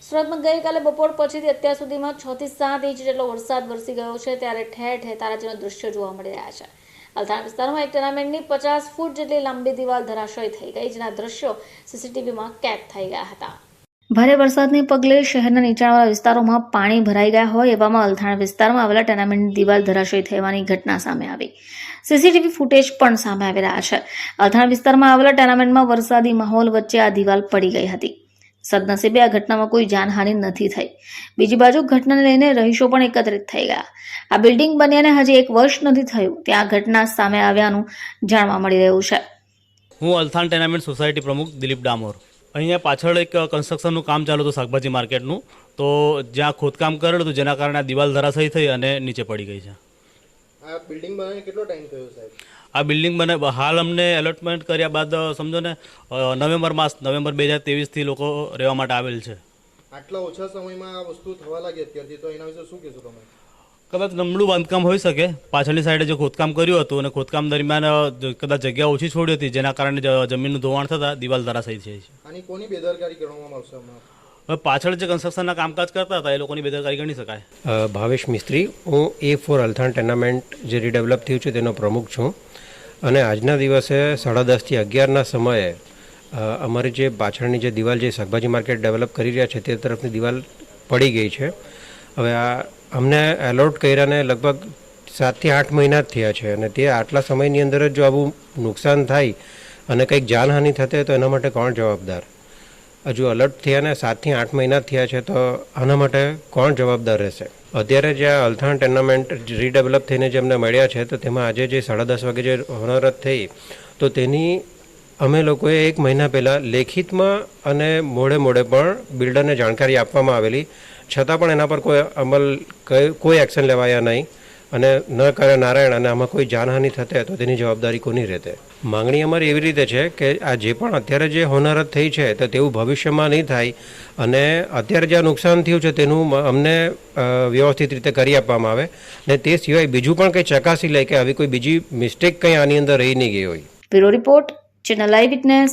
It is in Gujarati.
સુરતમાં ગઈકાલે બપોર પછીથી અત્યાર સુધીમાં 6 થી 7 ઇંચ જેટલો વરસાદ વરસી ગયો છે, ત્યારે ઠેર ઠેર તારાજીના દૃશ્યો જોવા મળી રહ્યા છે. અલથાણ વિસ્તારમાં એક ટેનામેન્ટની 50 ફૂટ જેટલી લાંબી દિવાલ ધરાશયી થઈ ગઈ, જેના દ્રશ્યો સીસીટીવીમાં કેદ થઈ ગયા હતા. ભારે વરસાદને પગલે શહેરના નીચાણવાળા વિસ્તારોમાં પાણી ભરાઈ ગયા હોય એવામાં અલથાણ વિસ્તારમાં આવેલા ટેનામેન્ટની દિવાલ ધરાશયી થવાની ઘટના સામે આવી. સીસીટીવી ફૂટેજ પણ સામે આવી રહ્યા છે. અલથાણ વિસ્તારમાં આવેલા ટેનામેન્ટમાં વરસાદી માહોલ વચ્ચે આ દિવાલ પડી ગઈ હતી. સદનસીબે આ ઘટનામાં કોઈ જાનહાનિ નથી થઈ. બીજી બાજુ ઘટનાને લઈને રહીશો પણ એકત્રિત થઈ ગયા. આ બિલ્ડિંગ બન્યાને હજી 1 વર્ષ નથી થયું ત્યાં ઘટના સામે આવ્યાનું જાણવા મળી રહ્યું છે. હું અલથાણ ટેનામેન્ટ સોસાયટી પ્રમુખ દિલીપ ડામોર. અહીંયા પાછળ એક કન્સ્ટ્રક્શનનું કામ ચાલુ હતું શાકભાજી માર્કેટનું, તો જ્યાં ખોદકામ કરેલું હતું જેના કારણે આ દિવાલ ધરાશયી થઈ અને નીચે પડી ગઈ છે. આ બિલ્ડિંગ બનાવીને કેટલો ટાઈમ થયો સાહેબ? આ બિલ્ડિંગ હાલ અમને એલોટમેન્ટ કર્યા બાદ સમજો ને નવેમ્બર 2023થી લોકો રહેવા માટે આવેલ છે. આટલા ઓછા સમયમાં આ વસ્તુ થવા લાગી અત્યારથી, તો એના વિશે શું કહેશો તમે? કદાચ નબળું બાંધકામ હોઈ શકે. પાછળની સાઈડે જે ખોદકામ કર્યું હતું અને ખોદકામ દરમિયાન કદાચ જગ્યા ઓછી છોડી હતી જેના કારણે જમીનનું ધોવાણ થતાં દિવાલ ધરાશયી થઈ છે. આની કોની બેદરકારી ગણવામાં આવશે હમણાં? હવે પાછળ જે કન્સ્ટ્રક્શનના કામકાજ કરતા હતા એ લોકોની બેદરકારી ગણી શકાય. ભાવેશ મિસ્ત્રી, હું A4 અલથાણ ટેનામેન્ટ જે રીડેવલપ થયું છે તેનો પ્રમુખ છું. અને આજના દિવસે 10:30 થી 11ના સમયે અમારી જે પાછળની જે દિવાલ જે શાકભાજી માર્કેટ ડેવલપ કરી રહ્યા છે તે તરફની દિવાલ પડી ગઈ છે. હવે આ અમને એલોટ કર્યાને લગભગ 7 થી 8 મહિના જ થયા છે અને તે આટલા સમયની અંદર જ જો આવું નુકસાન થાય અને કંઈક જાનહાનિ થશે તો એના માટે કોણ જવાબદાર? હજુ અલર્ટ થયાને 7 થી 8 મહિના થયા છે તો આના માટે કોણ જવાબદાર રહેશે? અત્યારે જે આ અલથાણ ટેનામેન્ટ રીડેવલપ થઈને જે અમને મળ્યા છે તો તેમાં આજે જે 10:30 વાગે જે હોનારત થઈ તો તેની અમે લોકોએ 1 મહિના પહેલાં લેખિતમાં અને મોડે પણ બિલ્ડરને જાણકારી આપવામાં આવેલી, છતાં પણ એના પર કોઈ અમલ કોઈ એક્શન લેવાયા નહીં અને ન કરે નારાયણ અને આમાં કોઈ જાનહાનિ થશે તો તેની જવાબદારી કોની રહેશે? માંગણી અમારી એવી રીતે છે કે આ જે પણ અત્યારે જે હોનારત થઈ છે તો તેવું ભવિષ્યમાં નહીં થાય અને અત્યારે જે નુકસાન થયું છે તેનું અમને વ્યવસ્થિત રીતે કરી આપવામાં આવે ને તે સિવાય બીજું પણ કંઈ ચકાસી લે કે આવી કોઈ બીજી મિસ્ટેક કંઈ આની અંદર રહી નહીં ગઈ હોય. બ્યુરો રિપોર્ટ, ચેનલ આઈ વિટનેસ.